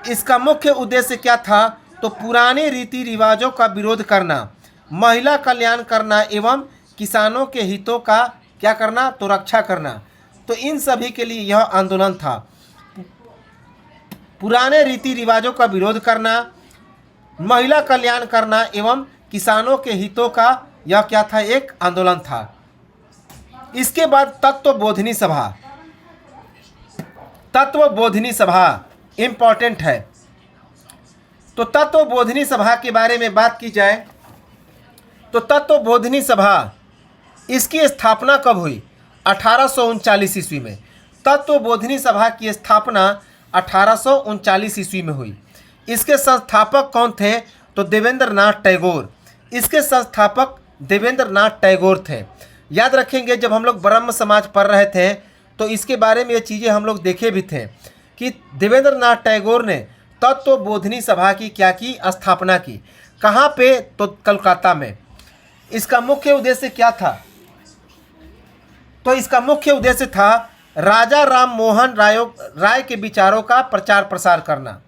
इसका मुख्य उद्देश्य क्या था? तो पुराने रीति रिवाजों का विरोध करना, महिला कल्याण करना एवं किसानों के हितों का क्या करना? तो रक्षा करना। तो इन सभी के लिए यह आंदोलन था। पुराने रीति रिवाजों का विरोध करना, महिला कल्याण करना एवं किसानों के हितों का यह क्या था? एक आंदोलन था। इसके बाद तत्वबोधिनी सभा। तत्वबोधिनी सभा इम्पॉर्टेंट है। तो तत्वबोधिनी सभा के बारे में बात की जाए तो तत्वबोधिनी सभा, इसकी स्थापना कब हुई? 1839 ईस्वी में। तत्वबोधिनी सभा की स्थापना 1839 ईस्वी में हुई। इसके संस्थापक कौन थे? तो देवेंद्र नाथ टैगोर। इसके संस्थापक देवेंद्र नाथ टैगोर थे। याद रखेंगे, जब हम लोग ब्रह्म समाज पढ़ रहे थे तो इसके बारे में ये चीज़ें हम लोग देखे भी थे कि देवेंद्र नाथ टैगोर ने तत्वबोधिनी सभा की क्या की? स्थापना की। कहाँ पे? तो कलकत्ता में। इसका मुख्य उद्देश्य क्या था? तो इसका मुख्य उद्देश्य था राजा राम मोहन राय के विचारों का प्रचार प्रसार करना।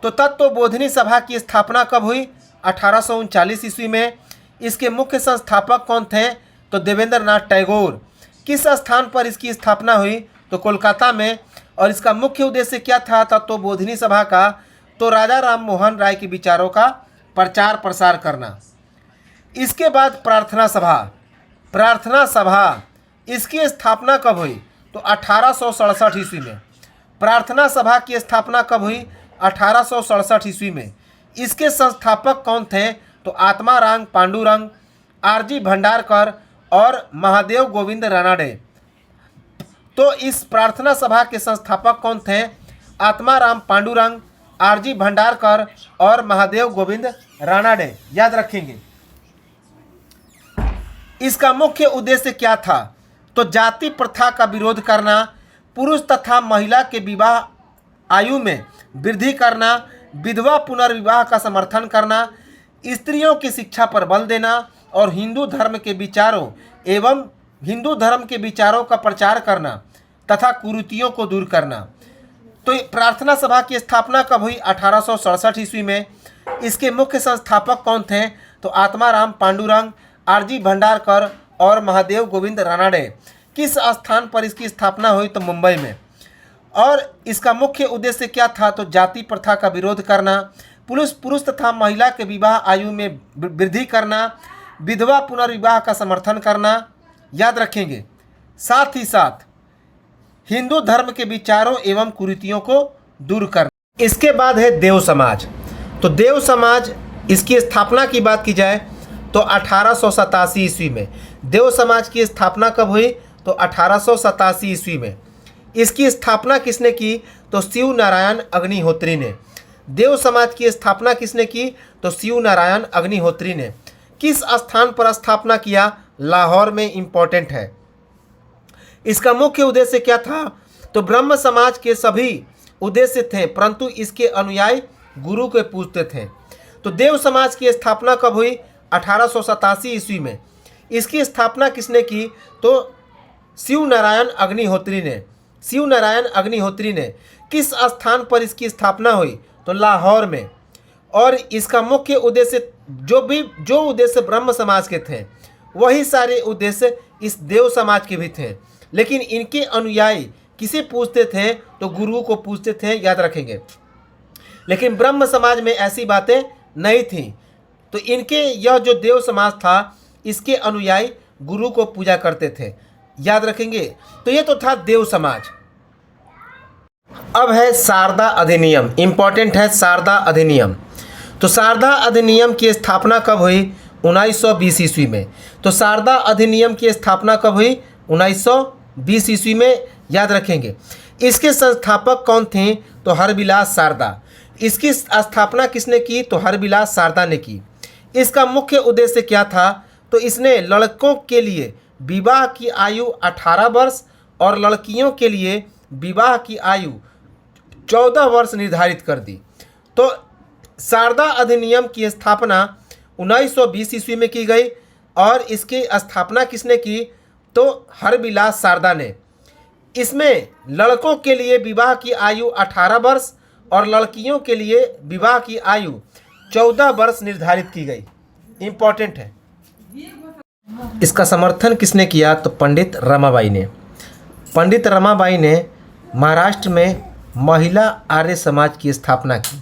तो तत्वबोधिनी सभा की स्थापना कब हुई? 1839 ईस्वी में। इसके मुख्य संस्थापक कौन थे? तो देवेंद्र नाथ टैगोर। किस स्थान पर इसकी स्थापना हुई? तो कोलकाता में। और इसका मुख्य उद्देश्य क्या था तत्वबोधिनी सभा का? तो राजा राम मोहन राय के विचारों का प्रचार प्रसार करना। इसके बाद प्रार्थना सभा। प्रार्थना सभा, इसकी स्थापना कब हुई? तो 1867 ईस्वी में। प्रार्थना सभा की स्थापना कब हुई? 1867 ईस्वी में। इसके संस्थापक कौन थे? तो आत्माराम पांडुरंग, आरजी भंडारकर और महादेव गोविंद रानाडे। तो इस प्रार्थना सभा के संस्थापक कौन थे? आत्माराम पांडुरंग, आरजी भंडारकर और महादेव गोविंद रानाडे। याद रखेंगे। इसका मुख्य उद्देश्य क्या था? तो जाति प्रथा का विरोध करना, पुरुष तथा महिला के विवाह आयु में वृद्धि करना, विधवा पुनर्विवाह का समर्थन करना, स्त्रियों की शिक्षा पर बल देना और हिंदू धर्म के विचारों एवं हिंदू धर्म के विचारों का प्रचार करना तथा कुरीतियों को दूर करना। तो प्रार्थना सभा की स्थापना कब हुई? 1867 ईस्वी में। इसके मुख्य संस्थापक कौन थे? तो आत्माराम पांडुरंग, आरजी भंडारकर और महादेव गोविंद रानडे। किस स्थान पर इसकी स्थापना हुई? तो मुंबई में। और इसका मुख्य उद्देश्य क्या था? तो जाति प्रथा का विरोध करना, पुरुष तथा महिला के विवाह आयु में वृद्धि करना, विधवा पुनर्विवाह का समर्थन करना, याद रखेंगे। साथ ही साथ हिंदू धर्म के विचारों एवं कुरीतियों को दूर करना। इसके बाद है देव समाज। तो देव समाज, इसकी स्थापना की बात की जाए तो 1887 ईस्वी में। देव समाज की स्थापना कब हुई? तो 1887 ईस्वी में। इसकी स्थापना किसने की? तो शिव नारायण अग्निहोत्री ने। देव समाज की स्थापना किसने की? तो शिव नारायण अग्निहोत्री ने। किस स्थान पर स्थापना किया? लाहौर में। इंपॉर्टेंट है। इसका मुख्य उद्देश्य क्या था? तो ब्रह्म समाज के सभी उद्देश्य थे, परंतु इसके अनुयायी गुरु को पूजते थे। तो देव समाज की स्थापना कब हुई? 1887 ईस्वी में। इसकी स्थापना किसने की? तो शिव नारायण अग्निहोत्री ने। शिव नारायण अग्निहोत्री ने। किस स्थान पर इसकी स्थापना हुई? तो लाहौर में। और इसका मुख्य उद्देश्य जो उद्देश्य ब्रह्म समाज के थे वही सारे उद्देश्य इस देव समाज के भी थे, लेकिन इनके अनुयायी किसे पूजते थे? तो गुरु को पूजते थे, याद रखेंगे। लेकिन ब्रह्म समाज में ऐसी बातें नहीं थी। तो इनके यह जो देव समाज था इसके अनुयायी गुरु को पूजा करते थे, याद रखेंगे। तो ये तो था देव समाज। अब है शारदा अधिनियम। इंपॉर्टेंट है शारदा अधिनियम। तो शारदा अधिनियम की स्थापना कब हुई? 1920 ईस्वी में। तो शारदा अधिनियम की स्थापना कब हुई? 1920 ईस्वी में, याद रखेंगे। इसके संस्थापक कौन थे? तो हरविलास शारदा। इसकी स्थापना किसने की? तो हरविलास शारदा ने की। इसका मुख्य उद्देश्य क्या था? तो इसने लड़कों के लिए विवाह की आयु 18 वर्ष और लड़कियों के लिए विवाह की आयु 14 वर्ष निर्धारित कर दी। तो शारदा अधिनियम की स्थापना 1920 ईस्वी में की गई और इसकी स्थापना किसने की? तो हरविलास शारदा ने। इसमें लड़कों के लिए विवाह की आयु 18 वर्ष और लड़कियों के लिए विवाह की आयु 14 वर्ष निर्धारित की गई। इंपॉर्टेंट है। इसका समर्थन किसने किया? तो पंडित रमाबाई ने। पंडित रमाबाई ने महाराष्ट्र में महिला आर्य समाज की स्थापना की।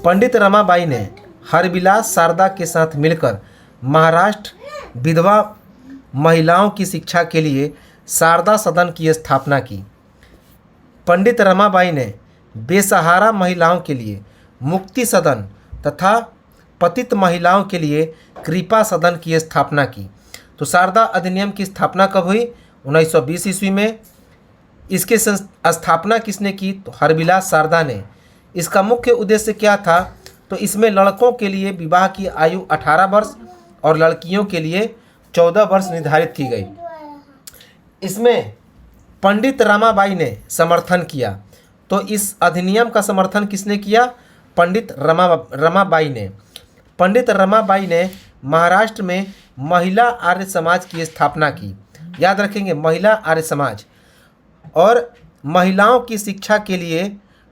पंडित रमाबाई ने हरविलास शारदा के साथ मिलकर महाराष्ट्र विधवा महिलाओं की शिक्षा के लिए शारदा सदन की स्थापना की। पंडित रमाबाई ने बेसहारा महिलाओं के लिए मुक्ति सदन तथा पतित महिलाओं के लिए कृपा सदन की स्थापना की। तो शारदा अधिनियम की स्थापना कब हुई? 1920 ईस्वी में। इसके स्थापना किसने की? तो हरविलास शारदा ने। इसका मुख्य उद्देश्य क्या था? तो इसमें लड़कों के लिए विवाह की आयु 18 वर्ष और लड़कियों के लिए 14 वर्ष निर्धारित की गई। इसमें पंडित रमाबाई ने समर्थन किया। तो इस अधिनियम का समर्थन किसने किया? पंडित रमाबाई ने। पंडित रमाबाई ने महाराष्ट्र में महिला आर्य समाज की स्थापना की। याद रखेंगे, महिला आर्य समाज। और महिलाओं की शिक्षा के लिए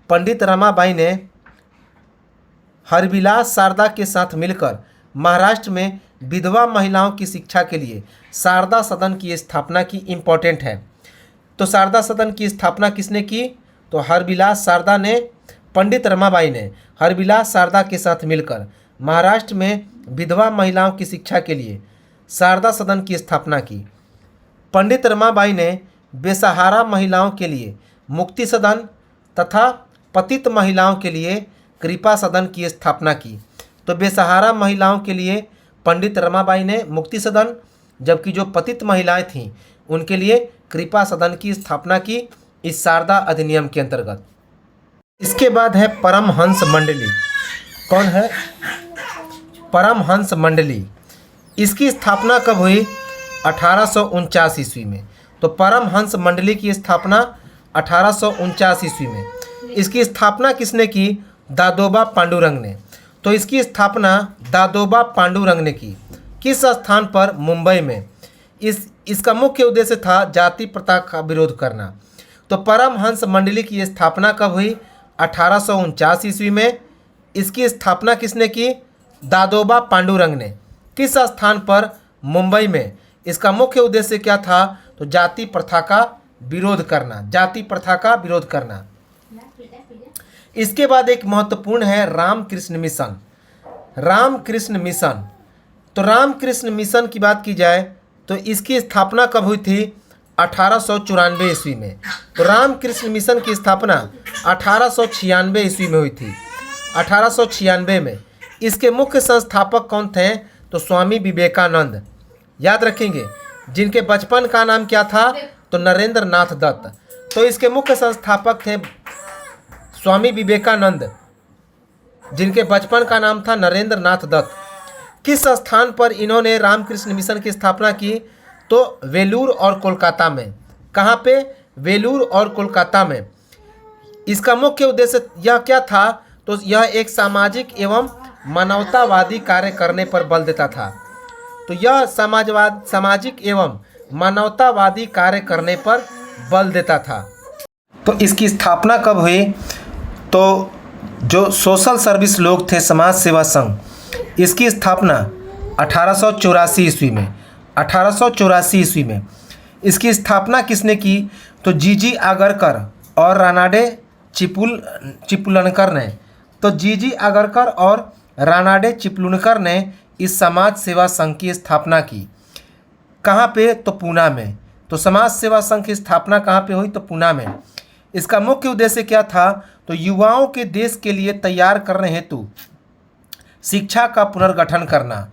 पंडित रमाबाई ने हरविलास शारदा के साथ मिलकर महाराष्ट्र में विधवा महिलाओं की शिक्षा के लिए शारदा सदन की स्थापना की। इम्पोर्टेंट है। तो शारदा सदन की स्थापना किसने की? तो हरविलास शारदा ने। पंडित रमाबाई ने हरविलास शारदा के साथ मिलकर महाराष्ट्र में विधवा महिलाओं की शिक्षा के लिए शारदा सदन की स्थापना की। पंडित रमाबाई ने बेसहारा महिलाओं के लिए मुक्ति सदन तथा पतित महिलाओं के लिए कृपा सदन की स्थापना की। तो बेसहारा महिलाओं के लिए पंडित रमाबाई ने मुक्ति सदन, जबकि जो पतित महिलाएं थीं उनके लिए कृपा सदन की स्थापना की इस शारदा अधिनियम के अंतर्गत। इसके बाद है परमहंस मंडली। कौन है? परमहंस मंडली। इसकी स्थापना कब हुई? 1849 ईस्वी में। तो परमहंस मंडली की स्थापना 1849 ईस्वी में। इसकी स्थापना किसने की? दादोबा पांडुरंग ने। तो इसकी स्थापना दादोबा पांडुरंग ने की। किस स्थान पर? मुंबई में। इसका मुख्य उद्देश्य था जाति प्रथा का विरोध करना। तो परमहंस मंडली की स्थापना कब हुई? 1849 ईस्वी में। इसकी स्थापना किसने की? दादोबा पांडुरंग ने। किस स्थान पर? मुंबई में। इसका मुख्य उद्देश्य क्या था? तो जाति प्रथा का विरोध करना, जाति प्रथा का विरोध करना। इसके बाद एक महत्वपूर्ण है रामकृष्ण मिशन। रामकृष्ण मिशन, तो रामकृष्ण मिशन की बात की जाए तो इसकी स्थापना कब हुई थी? 1894 ईस्वी में। तो रामकृष्ण मिशन की स्थापना 1896 ईस्वी में हुई थी। 1896 में। इसके मुख्य संस्थापक कौन थे? तो स्वामी विवेकानंद। याद रखेंगे। जिनके बचपन का नाम क्या था? तो नरेंद्र नाथ दत्त। तो इसके मुख्य संस्थापक थे स्वामी विवेकानंद, जिनके बचपन का नाम था नरेंद्र नाथ दत्त। किस स्थान पर इन्होंने रामकृष्ण मिशन की स्थापना की? तो वेलूर और कोलकाता में। कहाँ पे? वेलूर और कोलकाता में। इसका मुख्य उद्देश्य यह क्या था? तो यह एक सामाजिक एवं मानवतावादी कार्य करने पर बल देता था। तो यह सामाजिक एवं मानवतावादी कार्य करने पर बल देता था। तो इसकी स्थापना कब हुई? तो जो सोशल सर्विस लोग थे, समाज सेवा संघ, इसकी स्थापना 1884 ईस्वी में। 1884 ईस्वी में। इसकी स्थापना किसने की? तो जीजी आगरकर और रानाडे चिपलुनकर ने। तो जीजी आगरकर और रानाडे चिपलुनकर ने इस समाज सेवा संघ की स्थापना की। कहाँ पे? तो पूना में। तो समाज सेवा संघ की स्थापना कहाँ पे हुई? तो पूना में। इसका मुख्य उद्देश्य क्या था? तो युवाओं के देश के लिए तैयार करने हेतु शिक्षा का पुनर्गठन करना।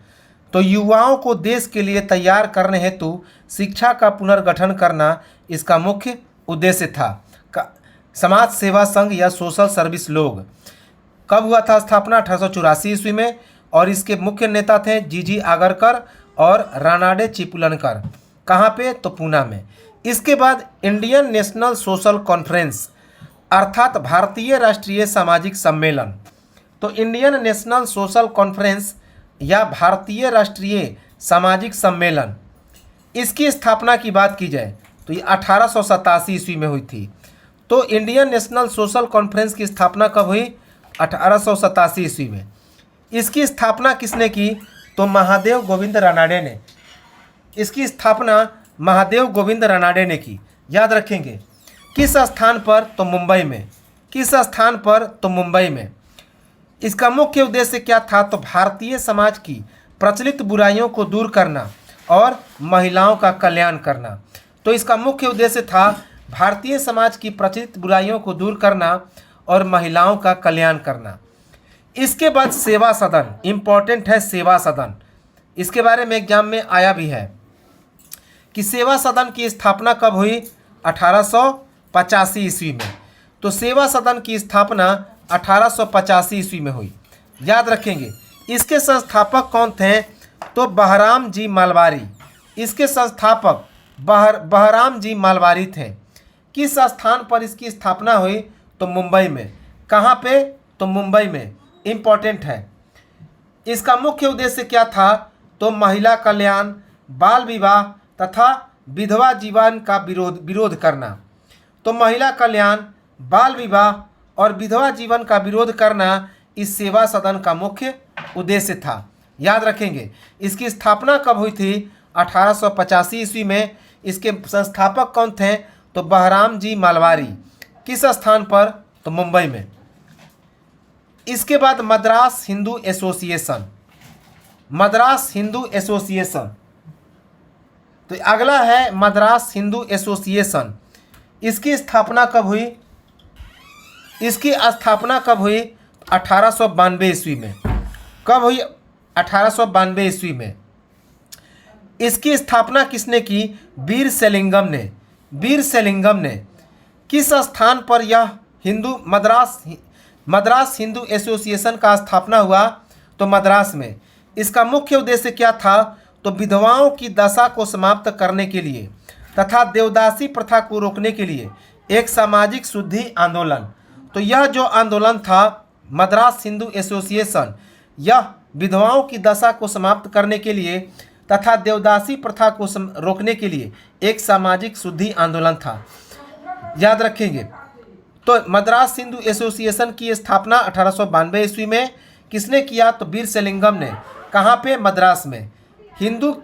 तो युवाओं को देश के लिए तैयार करने हेतु शिक्षा का पुनर्गठन करना इसका मुख्य उद्देश्य था। समाज सेवा संघ या सोशल सर्विस लोग। कब हुआ था स्थापना? 1884 ईस्वी में। और इसके मुख्य नेता थे जीजी आगरकर और रानाडे चिपलुनकर। कहाँ पे? तो पूना में। इसके बाद इंडियन नेशनल सोशल कॉन्फ्रेंस, अर्थात भारतीय राष्ट्रीय सामाजिक सम्मेलन। तो इंडियन नेशनल सोशल कॉन्फ्रेंस या भारतीय राष्ट्रीय सामाजिक सम्मेलन, इसकी स्थापना की बात की जाए तो ये 1887 ईस्वी में हुई थी। तो इंडियन नेशनल सोशल कॉन्फ्रेंस की स्थापना कब हुई? 1887 ईस्वी में। इसकी स्थापना किसने की? तो महादेव गोविंद रानाडे ने। इसकी स्थापना महादेव गोविंद रानाडे ने की। याद रखेंगे। किस स्थान पर? तो मुंबई में। किस स्थान पर? तो मुंबई में। इसका मुख्य उद्देश्य क्या था? तो भारतीय समाज की प्रचलित बुराइयों को दूर करना और महिलाओं का कल्याण करना। तो इसका मुख्य उद्देश्य था भारतीय समाज की प्रचलित बुराइयों को दूर करना और महिलाओं का कल्याण करना। इसके बाद सेवा सदन, इम्पॉर्टेंट है सेवा सदन। इसके बारे में एग्जाम में आया भी है कि सेवा सदन की स्थापना कब हुई? 1885 ईस्वी में। तो सेवा सदन की स्थापना 1885 ईस्वी में हुई। याद रखेंगे। इसके संस्थापक कौन थे? तो बहराम जी मालवारी। इसके संस्थापक बहराम जी मालवारी थे। किस स्थान पर इसकी स्थापना हुई? तो मुंबई में। कहाँ पे? तो मुंबई में। इम्पॉर्टेंट है। इसका मुख्य उद्देश्य क्या था? तो महिला कल्याण, बाल विवाह तथा विधवा जीवन का विरोध करना। तो महिला कल्याण, बाल विवाह और विधवा जीवन का विरोध करना इस सेवा सदन का मुख्य उद्देश्य था। याद रखेंगे। इसकी स्थापना कब हुई थी? 1885 ईस्वी में। इसके संस्थापक कौन थे? तो बहराम जी मालवारी। किस स्थान पर? तो मुंबई में। इसके बाद मद्रास हिंदू एसोसिएशन। मद्रास हिंदू एसोसिएशन, तो अगला है मद्रास हिंदू एसोसिएशन। इसकी स्थापना कब हुई? इसकी स्थापना कब हुई? 1892 ईस्वी में। कब हुई? 1892 ईस्वी में। इसकी स्थापना किसने की? वीर सेलिंगम ने। वीर सेलिंगम ने। किस स्थान पर यह मद्रास हिंदू एसोसिएशन का स्थापना हुआ? तो मद्रास में। इसका मुख्य उद्देश्य क्या था? तो विधवाओं की दशा को समाप्त करने के लिए तथा देवदासी प्रथा को रोकने के लिए एक सामाजिक शुद्धि आंदोलन। तो यह जो आंदोलन था मद्रास हिंदू एसोसिएशन, यह विधवाओं की दशा को समाप्त करने के लिए तथा देवदासी प्रथा को रोकने के लिए एक सामाजिक शुद्धि आंदोलन था। याद रखेंगे। तो मद्रास हिंदू एसोसिएशन की स्थापना 1892 ईस्वी में किसने किया? तो वीर सेलिंगम ने। कहाँ पे? मद्रास में। हिंदू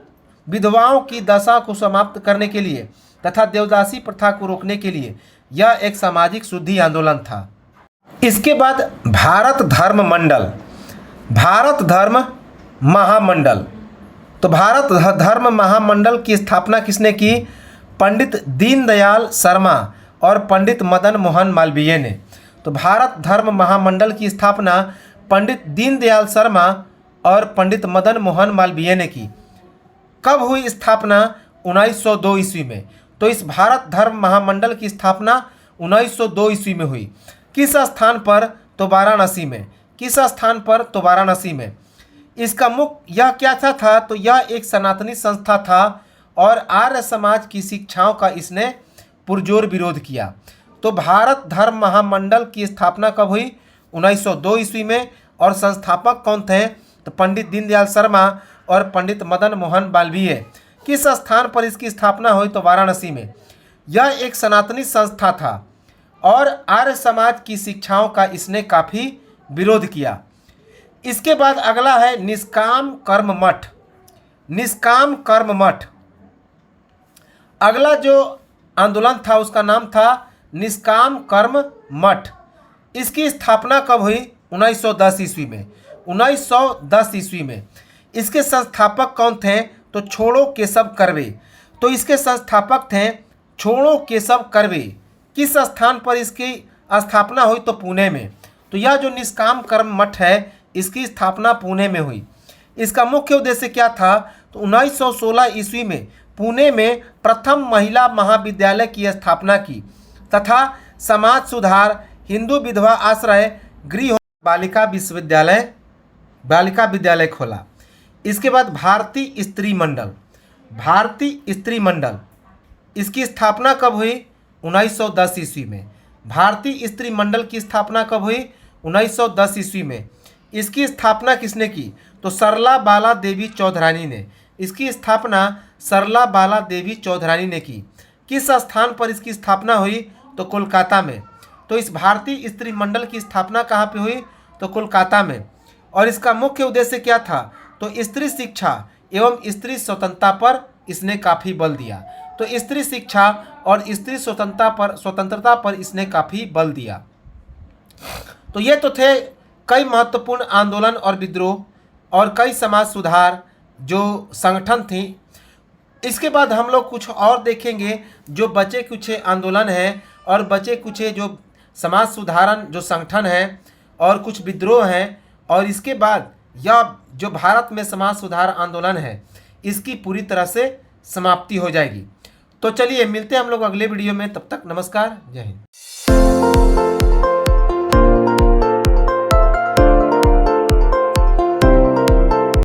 विधवाओं की दशा को समाप्त करने के लिए तथा देवदासी प्रथा को रोकने के लिए यह एक सामाजिक शुद्धि आंदोलन था। इसके बाद भारत धर्म मंडल, भारत धर्म महामंडल। तो भारत धर्म महामंडल की स्थापना किसने की? पंडित दीनदयाल शर्मा और पंडित मदन मोहन मालवीय ने। तो भारत धर्म महामंडल की स्थापना पंडित दीनदयाल शर्मा और पंडित मदन मोहन मालवीय ने की। कब हुई स्थापना? 1902 ईस्वी में। तो इस भारत धर्म महामंडल की स्थापना 1902 ईस्वी में हुई। किस स्थान पर? तो वाराणसी में। किस स्थान पर? तो वाराणसी में। इसका मुख्य यह क्या था? तो यह एक सनातनी संस्था था और आर्य समाज की शिक्षाओं का इसने पुरजोर विरोध किया। तो भारत धर्म महामंडल की स्थापना कब हुई? 1902 ईस्वी में। और संस्थापक कौन थे? तो पंडित दीनदयाल शर्मा और पंडित मदन मोहन मालवीय। किस स्थान पर इसकी स्थापना हुई? तो वाराणसी में। यह एक सनातनी संस्था था और आर्य समाज की शिक्षाओं का इसने काफ़ी विरोध किया। इसके बाद अगला है निष्काम कर्म मठ। निष्काम कर्म मठ। अगला जो आंदोलन था उसका नाम था निष्काम कर्म मठ। इसकी स्थापना कब हुई? 1910 ईस्वी में। 1910 ईस्वी में। इसके संस्थापक कौन थे? तो छोड़ो केशव कर्वे। तो इसके संस्थापक थे छोड़ो केशव कर्वे। किस स्थान पर इसकी स्थापना हुई? तो पुणे में। तो यह जो निष्काम कर्म मठ है इसकी स्थापना पुणे में हुई। इसका मुख्य उद्देश्य क्या था? तो 1916 ईस्वी में पुणे में प्रथम महिला महाविद्यालय की स्थापना की तथा समाज सुधार, हिंदू विधवा आश्रय गृह, बालिका विद्यालय खोला। इसके बाद भारतीय स्त्री मंडल। भारतीय स्त्री मंडल इसकी स्थापना कब हुई? 1910 ईस्वी में। भारतीय स्त्री मंडल की स्थापना कब हुई? 1910 ईस्वी में। इसकी स्थापना किसने की? तो सरला बाला देवी चौधरानी ने। इसकी स्थापना सरला बाला देवी चौधरानी ने की। किस स्थान पर इसकी स्थापना हुई? तो कोलकाता में। तो इस भारतीय स्त्री मंडल की स्थापना कहाँ पे हुई? तो कोलकाता में। और इसका मुख्य उद्देश्य क्या था? तो स्त्री शिक्षा एवं स्त्री स्वतंत्रता पर इसने काफ़ी बल दिया। तो स्त्री शिक्षा और स्त्री स्वतंत्रता पर इसने काफ़ी बल दिया। तो ये तो थे कई महत्वपूर्ण आंदोलन और विद्रोह और कई समाज सुधार जो संगठन थी। इसके बाद हम लोग कुछ और देखेंगे जो बचे कुछ आंदोलन हैं और बचे कुछ जो समाज सुधारण जो संगठन हैं और कुछ विद्रोह हैं। और इसके बाद यह जो भारत में समाज सुधार आंदोलन है इसकी पूरी तरह से समाप्ति हो जाएगी। तो चलिए मिलते हैं हम लोग अगले वीडियो में। तब तक नमस्कार, जय हिंद।